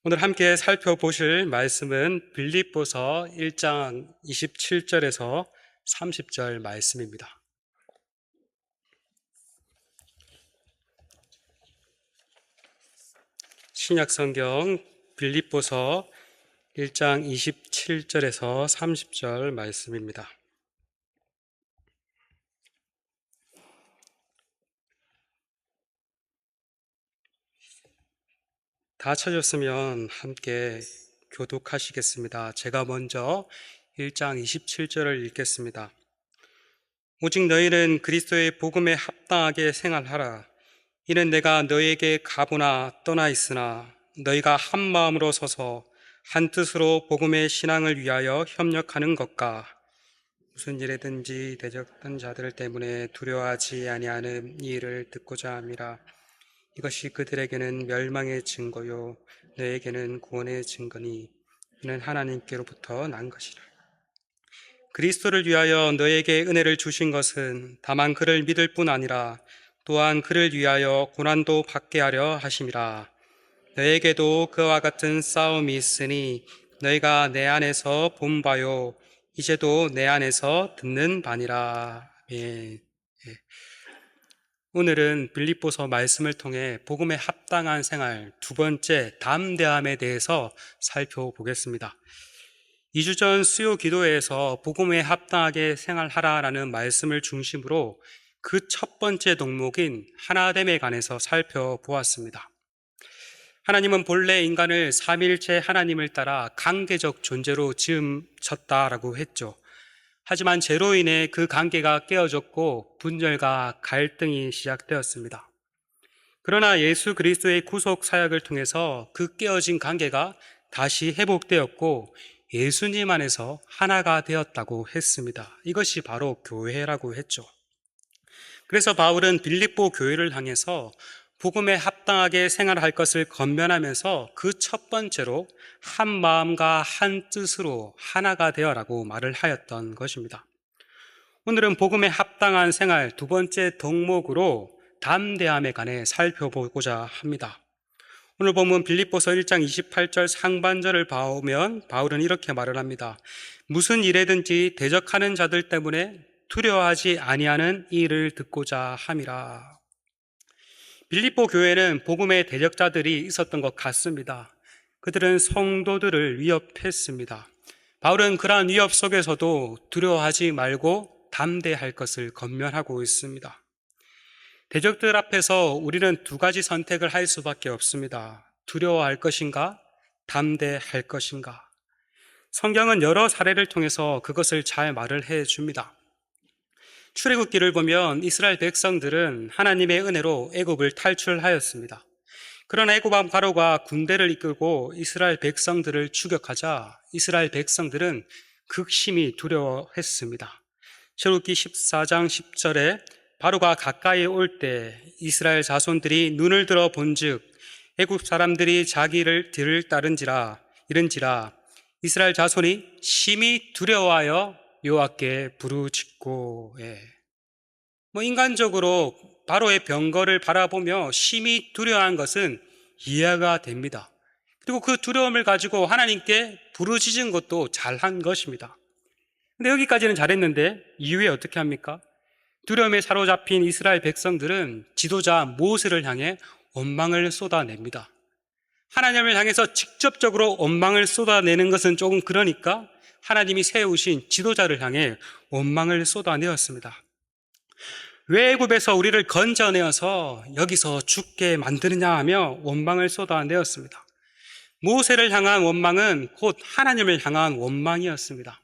오늘 함께 살펴보실 말씀은 빌립보서 1장 27절에서 30절 말씀입니다. 신약성경 빌립보서 1장 27절에서 30절 말씀입니다. 다 찾았으면 함께 교독하시겠습니다. 제가 먼저 1장 27절을 읽겠습니다. 오직 너희는 그리스도의 복음에 합당하게 생활하라. 이는 내가 너희에게 가보나 떠나 있으나 너희가 한 마음으로 서서 한 뜻으로 복음의 신앙을 위하여 협력하는 것과 무슨 일에든지 대적한 자들 때문에 두려워하지 아니하는 이 일을 듣고자 함이라. 이것이 그들에게는 멸망의 증거요 너에게는 구원의 증거니 이는 하나님께로부터 난 것이라. 그리스도를 위하여 너에게 은혜를 주신 것은 다만 그를 믿을 뿐 아니라 또한 그를 위하여 고난도 받게 하려 하심이라. 너에게도 그와 같은 싸움이 있으니 너희가 내 안에서 본 바요 이제도 내 안에서 듣는 바니라. 아멘. 오늘은 빌립보서 말씀을 통해 복음에 합당한 생활 두 번째 담대함에 대해서 살펴보겠습니다. 2주 전 수요 기도회에서 복음에 합당하게 생활하라라는 말씀을 중심으로 그 첫 번째 동목인 하나됨에 관해서 살펴보았습니다. 하나님은 본래 인간을 삼위일체 하나님을 따라 관계적 존재로 지음쳤다라고 했죠. 하지만 죄로 인해 그 관계가 깨어졌고 분열과 갈등이 시작되었습니다. 그러나 예수 그리스도의 구속 사역을 통해서 그 깨어진 관계가 다시 회복되었고 예수님 안에서 하나가 되었다고 했습니다. 이것이 바로 교회라고 했죠. 그래서 바울은 빌립보 교회를 향해서 복음에 합당하게 생활할 것을 권면하면서 그 첫 번째로 한 마음과 한 뜻으로 하나가 되어라고 말을 하였던 것입니다. 오늘은 복음에 합당한 생활 두 번째 덕목으로 담대함에 관해 살펴보고자 합니다. 오늘 보면 빌립보서 1장 28절 상반절을 보면 바울은 이렇게 말을 합니다. 무슨 일에든지 대적하는 자들 때문에 두려워하지 아니하는 이 일을 듣고자 함이라. 빌립보 교회는 복음의 대적자들이 있었던 것 같습니다. 그들은 성도들을 위협했습니다. 바울은 그러한 위협 속에서도 두려워하지 말고 담대할 것을 권면하고 있습니다. 대적들 앞에서 우리는 두 가지 선택을 할 수밖에 없습니다. 두려워할 것인가? 담대할 것인가? 성경은 여러 사례를 통해서 그것을 잘 말을 해줍니다. 출애굽기를 보면 이스라엘 백성들은 하나님의 은혜로 애굽을 탈출하였습니다. 그러나 애굽 왕 바로가 군대를 이끌고 이스라엘 백성들을 추격하자 이스라엘 백성들은 극심히 두려워했습니다. 출애굽기 14장 10절에 바로가 가까이 올 때 이스라엘 자손들이 눈을 들어 본즉 애굽 사람들이 자기를 뒤를 따른지라 이른지라 이스라엘 자손이 심히 두려워하여 여호와께 부르짖고. 인간적으로 바로의 병거를 바라보며 심히 두려워한 것은 이해가 됩니다. 그리고 그 두려움을 가지고 하나님께 부르짖은 것도 잘한 것입니다. 근데 여기까지는 잘했는데 이후에 어떻게 합니까? 두려움에 사로잡힌 이스라엘 백성들은 지도자 모세를 향해 원망을 쏟아냅니다. 하나님을 향해서 직접적으로 원망을 쏟아내는 것은 조금 그러니까 하나님이 세우신 지도자를 향해 원망을 쏟아내었습니다. 왜 애굽에서 우리를 건져내어서 여기서 죽게 만드느냐 하며 원망을 쏟아내었습니다. 모세를 향한 원망은 곧 하나님을 향한 원망이었습니다.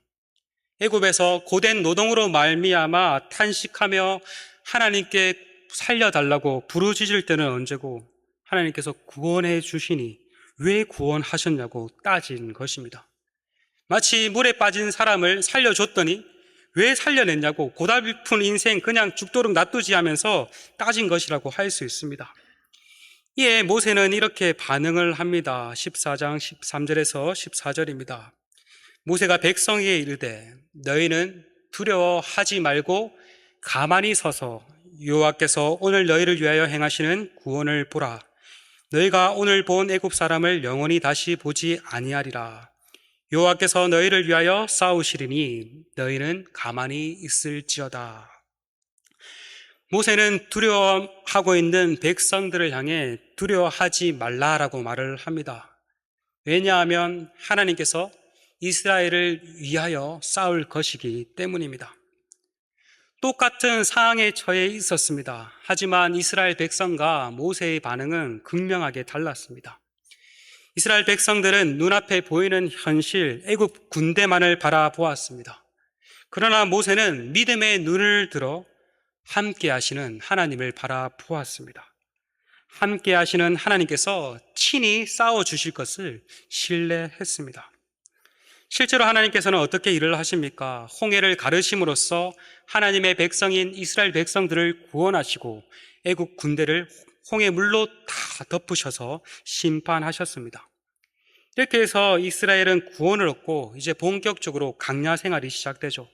애굽에서 고된 노동으로 말미암아 탄식하며 하나님께 살려달라고 부르짖을 때는 언제고 하나님께서 구원해 주시니 왜 구원하셨냐고 따진 것입니다. 마치 물에 빠진 사람을 살려줬더니 왜 살려냈냐고 고달픈 인생 그냥 죽도록 놔두지 하면서 따진 것이라고 할 수 있습니다. 이에 모세는 이렇게 반응을 합니다. 14장 13절에서 14절입니다. 모세가 백성에게 이르되 너희는 두려워하지 말고 가만히 서서 여호와께서 오늘 너희를 위하여 행하시는 구원을 보라. 너희가 오늘 본 애굽 사람을 영원히 다시 보지 아니하리라. 여호와께서 너희를 위하여 싸우시리니 너희는 가만히 있을지어다. 모세는 두려워하고 있는 백성들을 향해 두려워하지 말라라고 말을 합니다. 왜냐하면 하나님께서 이스라엘을 위하여 싸울 것이기 때문입니다. 똑같은 상황에 처해 있었습니다. 하지만 이스라엘 백성과 모세의 반응은 극명하게 달랐습니다. 이스라엘 백성들은 눈앞에 보이는 현실, 애굽 군대만을 바라보았습니다. 그러나 모세는 믿음의 눈을 들어 함께 하시는 하나님을 바라보았습니다. 함께 하시는 하나님께서 친히 싸워주실 것을 신뢰했습니다. 실제로 하나님께서는 어떻게 일을 하십니까? 홍해를 가르심으로써 하나님의 백성인 이스라엘 백성들을 구원하시고 애국 군대를 홍해 물로 다 덮으셔서 심판하셨습니다. 이렇게 해서 이스라엘은 구원을 얻고 이제 본격적으로 광야 생활이 시작되죠.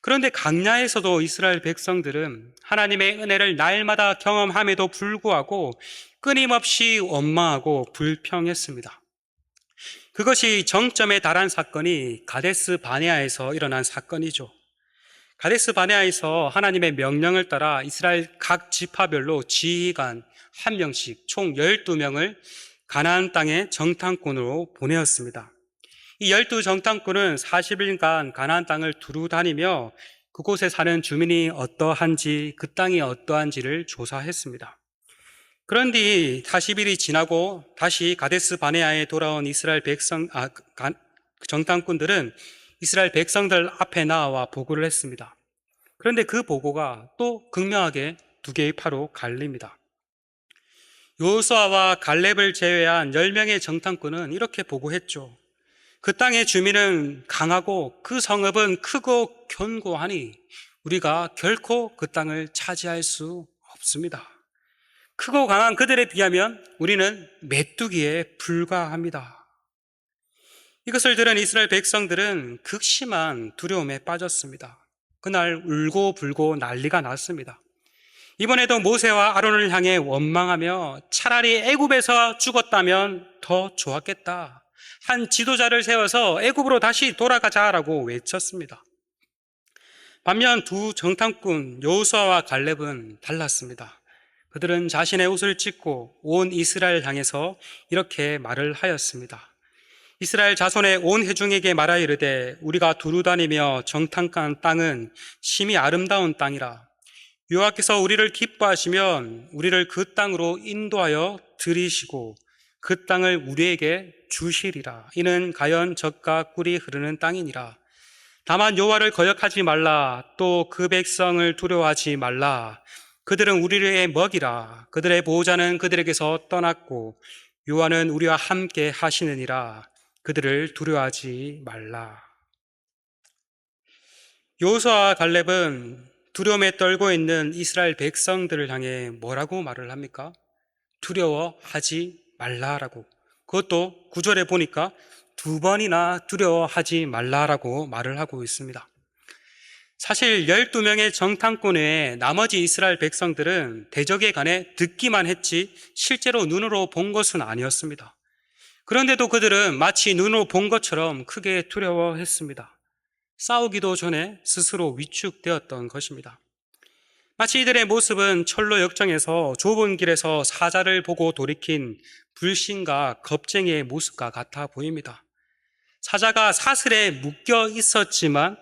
그런데 광야에서도 이스라엘 백성들은 하나님의 은혜를 날마다 경험함에도 불구하고 끊임없이 원망하고 불평했습니다. 그것이 정점에 달한 사건이 가데스 바네아에서 일어난 사건이죠. 가데스 바네아에서 하나님의 명령을 따라 이스라엘 각 지파별로 지휘관 한 명씩 총 12명을 가나안 땅의 정탐꾼으로 보내었습니다. 이 12정탐꾼은 40일간 가나안 땅을 두루 다니며 그곳에 사는 주민이 어떠한지, 그 땅이 어떠한지를 조사했습니다. 그런데 40일이 지나고 다시 가데스 바네아에 돌아온 이스라엘 정탐꾼들은 이스라엘 백성들 앞에 나와 보고를 했습니다. 그런데 그 보고가 또 극명하게 두 개의 파로 갈립니다. 여호수아와 갈렙을 제외한 10명의 정탐꾼은 이렇게 보고했죠. 그 땅의 주민은 강하고 그 성읍은 크고 견고하니 우리가 결코 그 땅을 차지할 수 없습니다. 크고 강한 그들에 비하면 우리는 메뚜기에 불과합니다. 이것을 들은 이스라엘 백성들은 극심한 두려움에 빠졌습니다. 그날 울고 불고 난리가 났습니다. 이번에도 모세와 아론을 향해 원망하며 차라리 애굽에서 죽었다면 더 좋았겠다. 한 지도자를 세워서 애굽으로 다시 돌아가자라고 외쳤습니다. 반면 두 정탐꾼 여호수아와 갈렙은 달랐습니다. 그들은 자신의 옷을 찢고 온 이스라엘 향해서 이렇게 말을 하였습니다. 이스라엘 자손의 온 회중에게 말하 이르되 우리가 두루 다니며 정탐한 땅은 심히 아름다운 땅이라. 여호와께서 우리를 기뻐하시면 우리를 그 땅으로 인도하여 들이시고 그 땅을 우리에게 주시리라. 이는 가연 젖과 꿀이 흐르는 땅이니라. 다만 여호와를 거역하지 말라. 또 그 백성을 두려워하지 말라. 그들은 우리의 먹이라. 그들의 보호자는 그들에게서 떠났고 여호와는 우리와 함께 하시느니라. 그들을 두려워하지 말라. 여호수아와 갈렙은 두려움에 떨고 있는 이스라엘 백성들을 향해 뭐라고 말을 합니까? 두려워하지 말라라고. 그것도 9절에 보니까 2번이나 두려워하지 말라라고 말을 하고 있습니다. 사실 12명의 정탐꾼 외에 나머지 이스라엘 백성들은 대적에 관해 듣기만 했지 실제로 눈으로 본 것은 아니었습니다. 그런데도 그들은 마치 눈으로 본 것처럼 크게 두려워했습니다. 싸우기도 전에 스스로 위축되었던 것입니다. 마치 이들의 모습은 철로 역정에서 좁은 길에서 사자를 보고 돌이킨 불신과 겁쟁이의 모습과 같아 보입니다. 사자가 사슬에 묶여 있었지만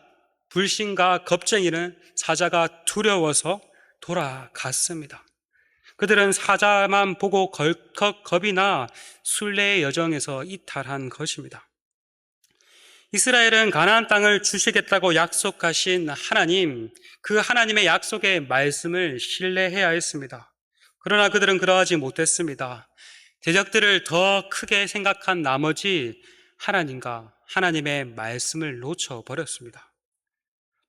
불신과 겁쟁이는 사자가 두려워서 돌아갔습니다. 그들은 사자만 보고 덜컥 겁이 나 순례의 여정에서 이탈한 것입니다. 이스라엘은 가나안 땅을 주시겠다고 약속하신 하나님, 그 하나님의 약속의 말씀을 신뢰해야 했습니다. 그러나 그들은 그러하지 못했습니다. 대적들을 더 크게 생각한 나머지 하나님과 하나님의 말씀을 놓쳐버렸습니다.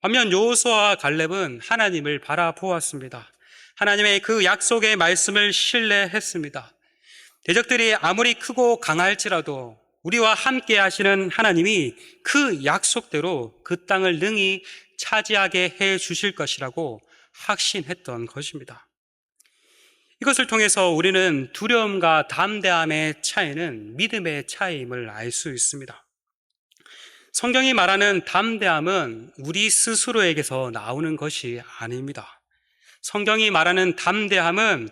반면 여호수아와 갈렙은 하나님을 바라보았습니다. 하나님의 그 약속의 말씀을 신뢰했습니다. 대적들이 아무리 크고 강할지라도 우리와 함께 하시는 하나님이 그 약속대로 그 땅을 능히 차지하게 해 주실 것이라고 확신했던 것입니다. 이것을 통해서 우리는 두려움과 담대함의 차이는 믿음의 차이임을 알 수 있습니다. 성경이 말하는 담대함은 우리 스스로에게서 나오는 것이 아닙니다. 성경이 말하는 담대함은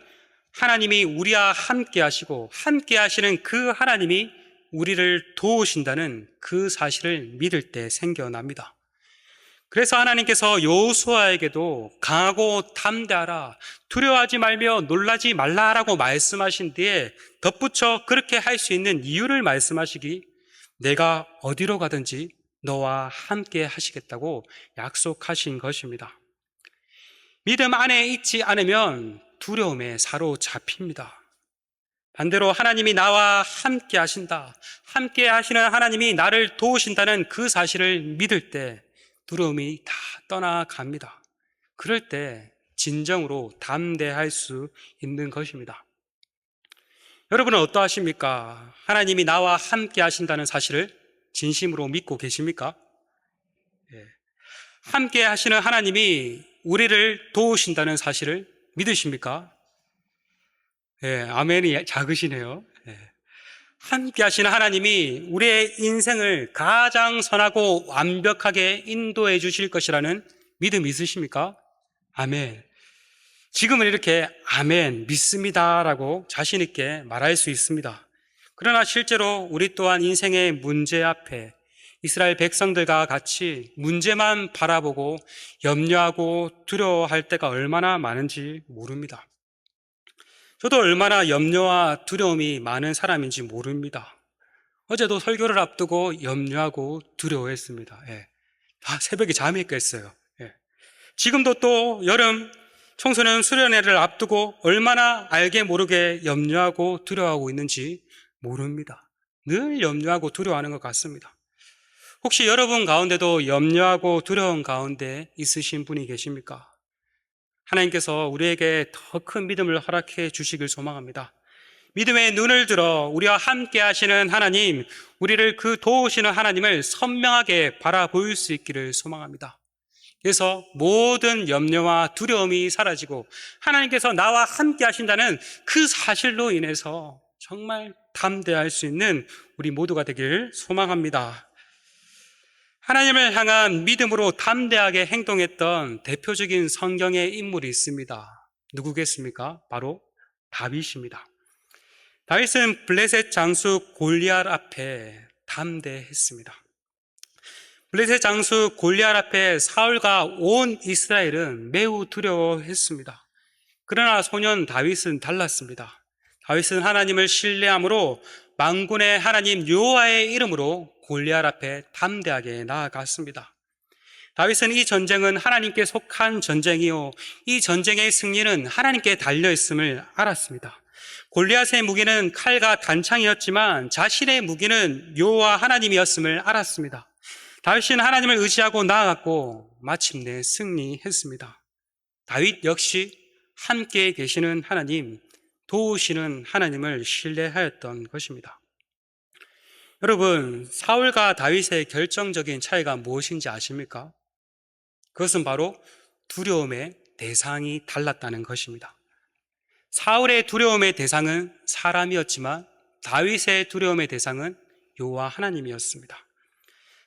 하나님이 우리와 함께 하시고 함께 하시는 그 하나님이 우리를 도우신다는 그 사실을 믿을 때 생겨납니다. 그래서 하나님께서 여호수아에게도 강하고 담대하라, 두려워하지 말며 놀라지 말라라고 말씀하신 뒤에 덧붙여 그렇게 할 수 있는 이유를 말씀하시기, 내가 어디로 가든지 너와 함께 하시겠다고 약속하신 것입니다. 믿음 안에 있지 않으면 두려움에 사로잡힙니다. 반대로 하나님이 나와 함께 하신다, 함께 하시는 하나님이 나를 도우신다는 그 사실을 믿을 때 두려움이 다 떠나갑니다. 그럴 때 진정으로 담대할 수 있는 것입니다. 여러분은 어떠하십니까? 하나님이 나와 함께 하신다는 사실을 진심으로 믿고 계십니까? 함께 하시는 하나님이 우리를 도우신다는 사실을 믿으십니까? 아멘이 작으시네요. 함께 하시는 하나님이 우리의 인생을 가장 선하고 완벽하게 인도해 주실 것이라는 믿음 있으십니까? 아멘. 지금은 이렇게 아멘, 믿습니다라고 자신 있게 말할 수 있습니다. 그러나 실제로 우리 또한 인생의 문제 앞에 이스라엘 백성들과 같이 문제만 바라보고 염려하고 두려워할 때가 얼마나 많은지 모릅니다. 저도 얼마나 염려와 두려움이 많은 사람인지 모릅니다. 어제도 설교를 앞두고 염려하고 두려워했습니다. 다 새벽에 잠이 깼어요. 지금도 또 여름 청소년 수련회를 앞두고 얼마나 알게 모르게 염려하고 두려워하고 있는지 모릅니다. 늘 염려하고 두려워하는 것 같습니다. 혹시 여러분 가운데도 염려하고 두려움 가운데 있으신 분이 계십니까? 하나님께서 우리에게 더 큰 믿음을 허락해 주시길 소망합니다. 믿음의 눈을 들어 우리와 함께 하시는 하나님, 우리를 그 도우시는 하나님을 선명하게 바라볼 수 있기를 소망합니다. 그래서 모든 염려와 두려움이 사라지고 하나님께서 나와 함께 하신다는 그 사실로 인해서 정말 담대할 수 있는 우리 모두가 되길 소망합니다. 하나님을 향한 믿음으로 담대하게 행동했던 대표적인 성경의 인물이 있습니다. 누구겠습니까? 바로 다윗입니다. 다윗은 블레셋 장수 골리앗 앞에 담대했습니다. 블레셋 장수 골리앗 앞에 사울과 온 이스라엘은 매우 두려워했습니다. 그러나 소년 다윗은 달랐습니다. 다윗은 하나님을 신뢰함으로 만군의 하나님 여호와의 이름으로 골리앗 앞에 담대하게 나아갔습니다. 다윗은 이 전쟁은 하나님께 속한 전쟁이요, 이 전쟁의 승리는 하나님께 달려있음을 알았습니다. 골리앗의 무기는 칼과 단창이었지만 자신의 무기는 여호와 하나님이었음을 알았습니다. 다윗은 하나님을 의지하고 나아갔고 마침내 승리했습니다. 다윗 역시 함께 계시는 하나님, 도우시는 하나님을 신뢰하였던 것입니다. 여러분, 사울과 다윗의 결정적인 차이가 무엇인지 아십니까? 그것은 바로 두려움의 대상이 달랐다는 것입니다. 사울의 두려움의 대상은 사람이었지만 다윗의 두려움의 대상은 여호와 하나님이었습니다.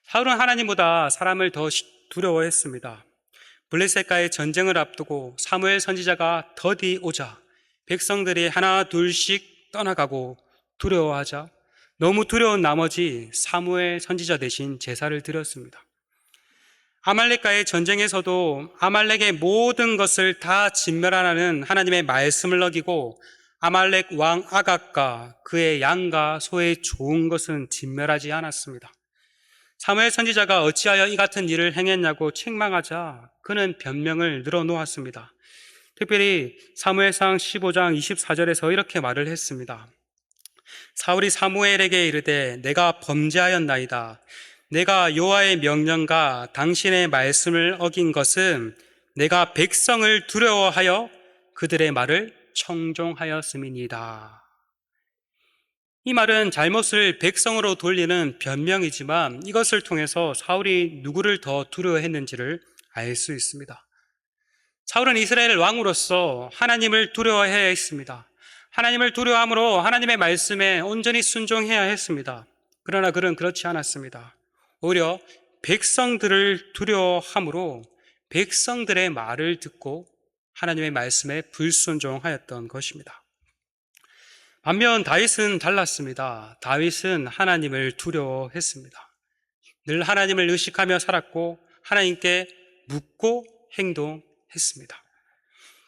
사울은 하나님보다 사람을 더 두려워했습니다. 블레셋과의 전쟁을 앞두고 사무엘 선지자가 더디 오자 백성들이 하나 둘씩 떠나가고 두려워하자 너무 두려운 나머지 사무엘 선지자 대신 제사를 드렸습니다. 아말렉과의 전쟁에서도 아말렉의 모든 것을 다 진멸하라는 하나님의 말씀을 어기고 아말렉 왕 아각과 그의 양과 소의 좋은 것은 진멸하지 않았습니다. 사무엘 선지자가 어찌하여 이 같은 일을 행했냐고 책망하자 그는 변명을 늘어놓았습니다. 특별히 사무엘상 15장 24절에서 이렇게 말을 했습니다. 사울이 사무엘에게 이르되 내가 범죄하였나이다. 내가 여호와의 명령과 당신의 말씀을 어긴 것은 내가 백성을 두려워하여 그들의 말을 청종하였음이니이다. 이 말은 잘못을 백성으로 돌리는 변명이지만 이것을 통해서 사울이 누구를 더 두려워했는지를 알 수 있습니다. 사울은 이스라엘 왕으로서 하나님을 두려워해야 했습니다. 하나님을 두려워함으로 하나님의 말씀에 온전히 순종해야 했습니다. 그러나 그는 그렇지 않았습니다. 오히려 백성들을 두려워함으로 백성들의 말을 듣고 하나님의 말씀에 불순종하였던 것입니다. 반면 다윗은 달랐습니다. 다윗은 하나님을 두려워했습니다. 늘 하나님을 의식하며 살았고 하나님께 묻고 행동했습니다.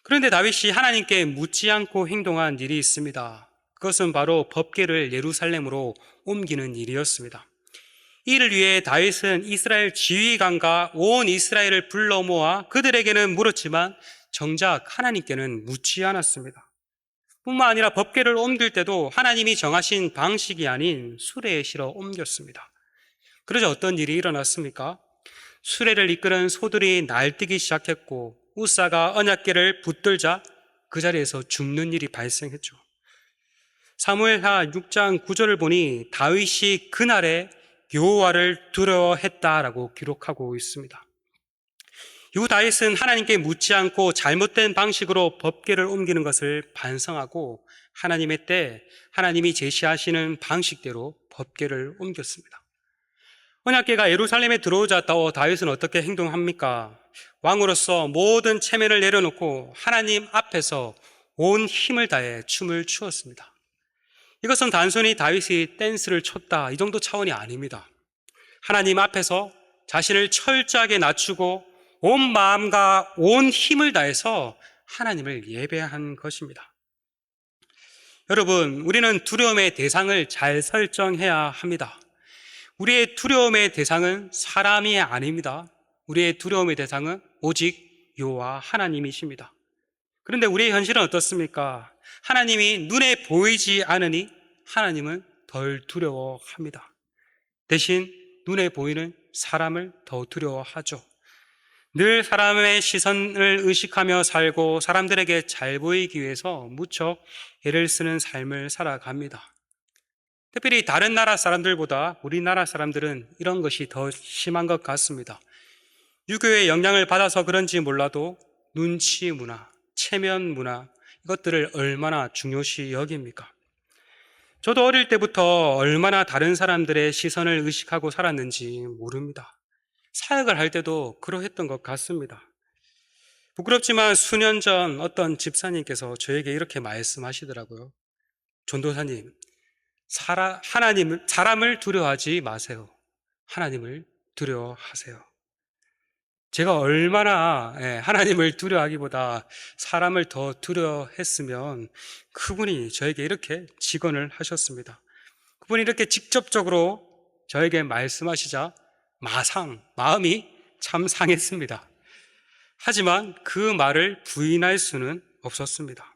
그런데 다윗이 하나님께 묻지 않고 행동한 일이 있습니다. 그것은 바로 법궤를 예루살렘으로 옮기는 일이었습니다. 이를 위해 다윗은 이스라엘 지휘관과 온 이스라엘을 불러 모아 그들에게는 물었지만 정작 하나님께는 묻지 않았습니다. 뿐만 아니라 법궤를 옮길 때도 하나님이 정하신 방식이 아닌 수레에 실어 옮겼습니다. 그러자 어떤 일이 일어났습니까? 수레를 이끄는 소들이 날뛰기 시작했고 우사가 언약궤를 붙들자 그 자리에서 죽는 일이 발생했죠. 사무엘하 6장 9절을 보니 다윗이 그날에 여호와를 두려워했다라고 기록하고 있습니다. 이후 다윗은 하나님께 묻지 않고 잘못된 방식으로 법궤를 옮기는 것을 반성하고 하나님의 때 하나님이 제시하시는 방식대로 법궤를 옮겼습니다. 언약궤가 예루살렘에 들어오자 다윗은 어떻게 행동합니까? 왕으로서 모든 체면을 내려놓고 하나님 앞에서 온 힘을 다해 춤을 추었습니다. 이것은 단순히 다윗이 댄스를 췄다 이 정도 차원이 아닙니다. 하나님 앞에서 자신을 철저하게 낮추고 온 마음과 온 힘을 다해서 하나님을 예배한 것입니다. 여러분, 우리는 두려움의 대상을 잘 설정해야 합니다. 우리의 두려움의 대상은 사람이 아닙니다. 우리의 두려움의 대상은 오직 여호와 하나님이십니다. 그런데 우리의 현실은 어떻습니까? 하나님이 눈에 보이지 않으니 하나님은 덜 두려워합니다. 대신 눈에 보이는 사람을 더 두려워하죠. 늘 사람의 시선을 의식하며 살고 사람들에게 잘 보이기 위해서 무척 애를 쓰는 삶을 살아갑니다. 특별히 다른 나라 사람들보다 우리나라 사람들은 이런 것이 더 심한 것 같습니다. 유교의 영향을 받아서 그런지 몰라도 눈치 문화, 체면 문화 이것들을 얼마나 중요시 여깁니까? 저도 어릴 때부터 얼마나 다른 사람들의 시선을 의식하고 살았는지 모릅니다. 사역을 할 때도 그러했던 것 같습니다. 부끄럽지만 수년 전 어떤 집사님께서 저에게 이렇게 말씀하시더라고요. 전도사님, 사람을 두려워하지 마세요. 하나님을 두려워하세요. 제가 얼마나 하나님을 두려워하기보다 사람을 더 두려워했으면 그분이 저에게 이렇게 직언을 하셨습니다. 그분이 이렇게 직접적으로 저에게 말씀하시자 마음이 참 상했습니다. 하지만 그 말을 부인할 수는 없었습니다.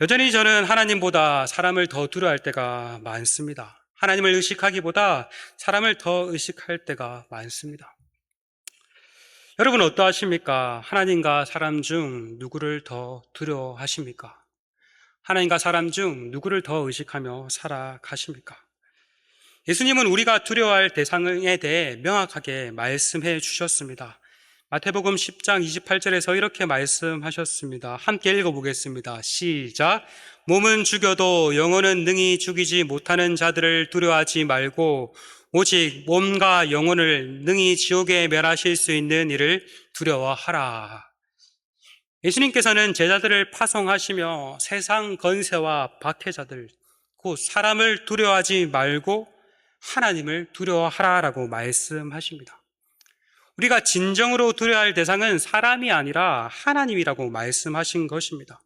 여전히 저는 하나님보다 사람을 더 두려워할 때가 많습니다. 하나님을 의식하기보다 사람을 더 의식할 때가 많습니다. 여러분 어떠하십니까? 하나님과 사람 중 누구를 더 두려워하십니까? 하나님과 사람 중 누구를 더 의식하며 살아가십니까? 예수님은 우리가 두려워할 대상에 대해 명확하게 말씀해 주셨습니다. 마태복음 10장 28절에서 이렇게 말씀하셨습니다. 함께 읽어보겠습니다. 시작. 몸은 죽여도 영혼은 능히 죽이지 못하는 자들을 두려워하지 말고 오직 몸과 영혼을 능히 지옥에 멸하실 수 있는 이를 두려워하라. 예수님께서는 제자들을 파송하시며 세상 건세와 박해자들, 곧 사람을 두려워하지 말고 하나님을 두려워하라라고 말씀하십니다. 우리가 진정으로 두려워할 대상은 사람이 아니라 하나님이라고 말씀하신 것입니다.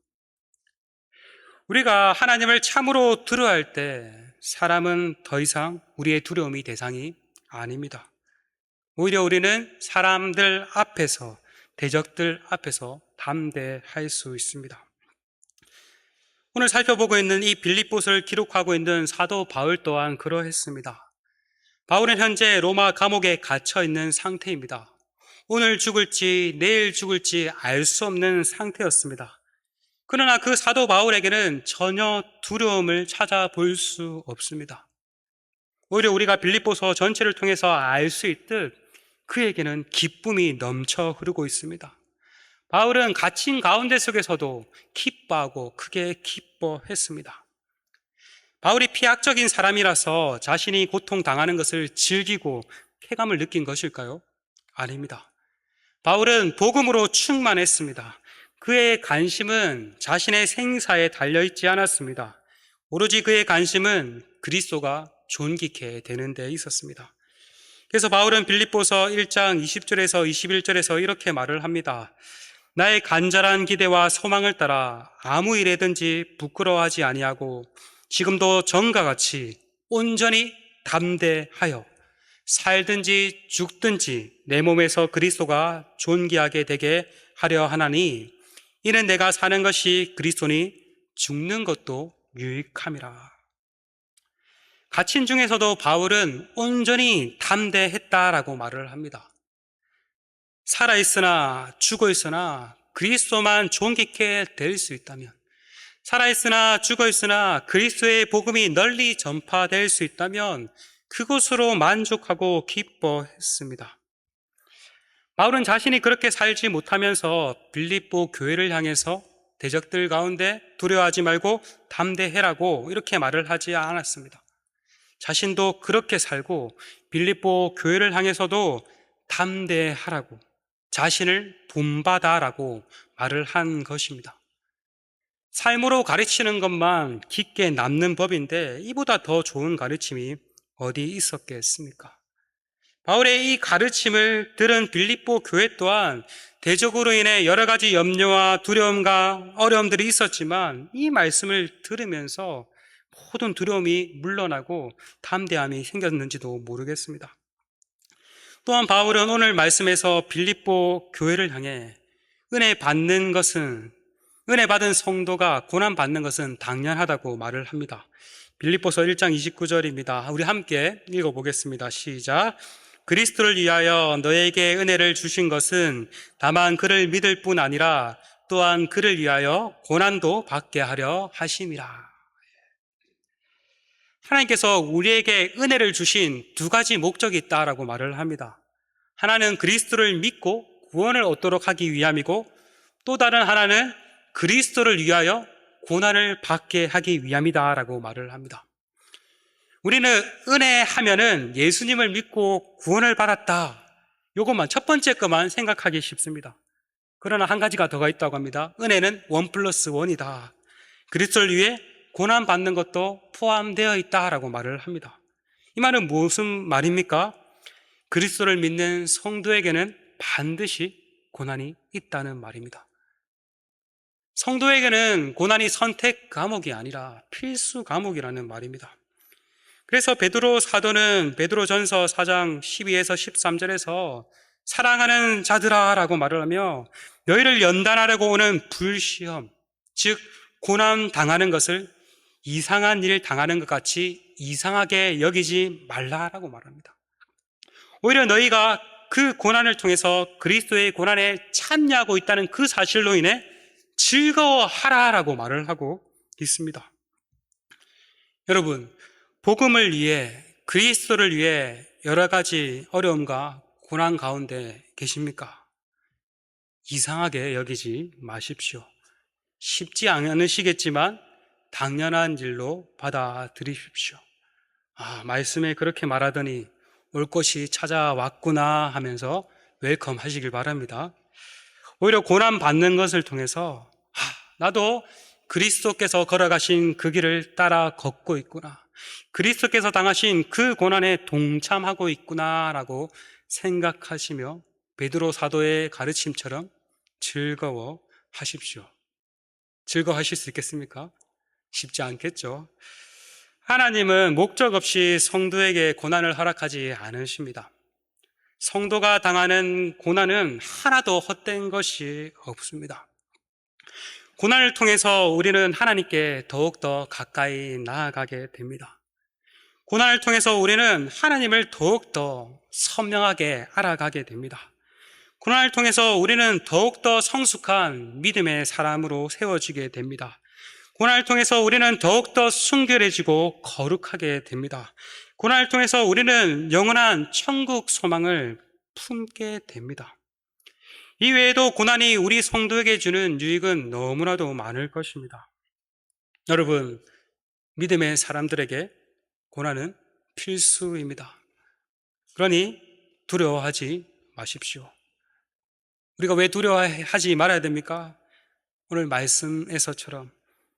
우리가 하나님을 참으로 두려워할 때 사람은 더 이상 우리의 두려움이 대상이 아닙니다. 오히려 우리는 사람들 앞에서, 대적들 앞에서 담대할 수 있습니다. 오늘 살펴보고 있는 이 빌립보서를 기록하고 있는 사도 바울 또한 그러했습니다. 바울은 현재 로마 감옥에 갇혀 있는 상태입니다. 오늘 죽을지 내일 죽을지 알 수 없는 상태였습니다. 그러나 그 사도 바울에게는 전혀 두려움을 찾아볼 수 없습니다. 오히려 우리가 빌립보서 전체를 통해서 알 수 있듯 그에게는 기쁨이 넘쳐 흐르고 있습니다. 바울은 갇힌 가운데 속에서도 기뻐하고 크게 기뻐했습니다. 바울이 피학적인 사람이라서 자신이 고통당하는 것을 즐기고 쾌감을 느낀 것일까요? 아닙니다. 바울은 복음으로 충만했습니다. 그의 관심은 자신의 생사에 달려있지 않았습니다. 오로지 그의 관심은 그리스도가 존귀케 되는 데 있었습니다. 그래서 바울은 빌립보서 1장 20절에서 21절에서 이렇게 말을 합니다. 나의 간절한 기대와 소망을 따라 아무 일에든지 부끄러워하지 아니하고 지금도 전과 같이 온전히 담대하여 살든지 죽든지 내 몸에서 그리스도가 존귀하게 되게 하려 하나니 이는 내가 사는 것이 그리스도니 죽는 것도 유익함이라. 갇힌 중에서도 바울은 온전히 담대했다라고 말을 합니다. 살아있으나 죽어있으나 그리스도만 존귀케 될 수 있다면, 살아있으나 죽어있으나 그리스도의 복음이 널리 전파될 수 있다면 그것으로 만족하고 기뻐했습니다. 바울은 자신이 그렇게 살지 못하면서 빌립보 교회를 향해서 대적들 가운데 두려워하지 말고 담대해라고 이렇게 말을 하지 않았습니다. 자신도 그렇게 살고 빌립보 교회를 향해서도 담대하라고, 자신을 본받아라고 말을 한 것입니다. 삶으로 가르치는 것만 깊게 남는 법인데 이보다 더 좋은 가르침이 어디 있었겠습니까? 바울의 이 가르침을 들은 빌립보 교회 또한 대적으로 인해 여러 가지 염려와 두려움과 어려움들이 있었지만 이 말씀을 들으면서 모든 두려움이 물러나고 담대함이 생겼는지도 모르겠습니다. 또한 바울은 오늘 말씀에서 빌립보 교회를 향해 은혜 받는 것은, 은혜 받은 성도가 고난 받는 것은 당연하다고 말을 합니다. 빌립보서 1장 29절입니다. 우리 함께 읽어보겠습니다. 시작. 그리스도를 위하여 너에게 은혜를 주신 것은 다만 그를 믿을 뿐 아니라 또한 그를 위하여 고난도 받게 하려 하심이라. 하나님께서 우리에게 은혜를 주신 두 가지 목적이 있다라고 말을 합니다. 하나는 그리스도를 믿고 구원을 얻도록 하기 위함이고, 또 다른 하나는 그리스도를 위하여 고난을 받게 하기 위함이다라고 말을 합니다. 우리는 은혜 하면은 예수님을 믿고 구원을 받았다, 요것만, 첫 번째 것만 생각하기 쉽습니다. 그러나 한 가지가 더가 있다고 합니다. 은혜는 1+1이다. 그리스도를 위해 고난 받는 것도 포함되어 있다라고 말을 합니다. 이 말은 무슨 말입니까? 그리스도를 믿는 성도에게는 반드시 고난이 있다는 말입니다. 성도에게는 고난이 선택 과목이 아니라 필수 과목이라는 말입니다. 그래서 베드로 사도는 베드로전서 4장 12에서 13절에서 사랑하는 자들아 라고 말을 하며 너희를 연단하려고 오는 불시험, 즉 고난 당하는 것을 이상한 일 당하는 것 같이 이상하게 여기지 말라라고 말합니다. 오히려 너희가 그 고난을 통해서 그리스도의 고난에 참여하고 있다는 그 사실로 인해 즐거워하라라고 말을 하고 있습니다. 여러분, 복음을 위해, 그리스도를 위해 여러 가지 어려움과 고난 가운데 계십니까? 이상하게 여기지 마십시오. 쉽지 않으시겠지만 당연한 일로 받아들이십시오. 말씀에 그렇게 말하더니 올 것이 찾아왔구나 하면서 웰컴 하시길 바랍니다. 오히려 고난 받는 것을 통해서 나도 그리스도께서 걸어가신 그 길을 따라 걷고 있구나, 그리스도께서 당하신 그 고난에 동참하고 있구나라고 생각하시며 베드로 사도의 가르침처럼 즐거워하십시오. 즐거워하실 수 있겠습니까? 쉽지 않겠죠. 하나님은 목적 없이 성도에게 고난을 허락하지 않으십니다. 성도가 당하는 고난은 하나도 헛된 것이 없습니다. 고난을 통해서 우리는 하나님께 더욱더 가까이 나아가게 됩니다. 고난을 통해서 우리는 하나님을 더욱더 선명하게 알아가게 됩니다. 고난을 통해서 우리는 더욱더 성숙한 믿음의 사람으로 세워지게 됩니다. 고난을 통해서 우리는 더욱더 순결해지고 거룩하게 됩니다. 고난을 통해서 우리는 영원한 천국 소망을 품게 됩니다. 이 외에도 고난이 우리 성도에게 주는 유익은 너무나도 많을 것입니다. 여러분, 믿음의 사람들에게 고난은 필수입니다. 그러니 두려워하지 마십시오. 우리가 왜 두려워하지 말아야 됩니까? 오늘 말씀에서처럼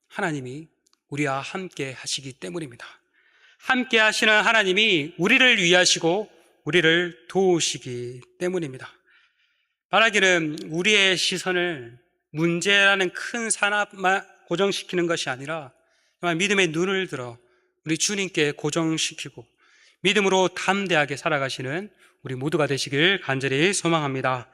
하나님이 우리와 함께 하시기 때문입니다. 함께 하시는 하나님이 우리를 위하시고 우리를 도우시기 때문입니다. 말하기는 우리의 시선을 문제라는 큰 산업만 고정시키는 것이 아니라 정말 믿음의 눈을 들어 우리 주님께 고정시키고 믿음으로 담대하게 살아가시는 우리 모두가 되시길 간절히 소망합니다.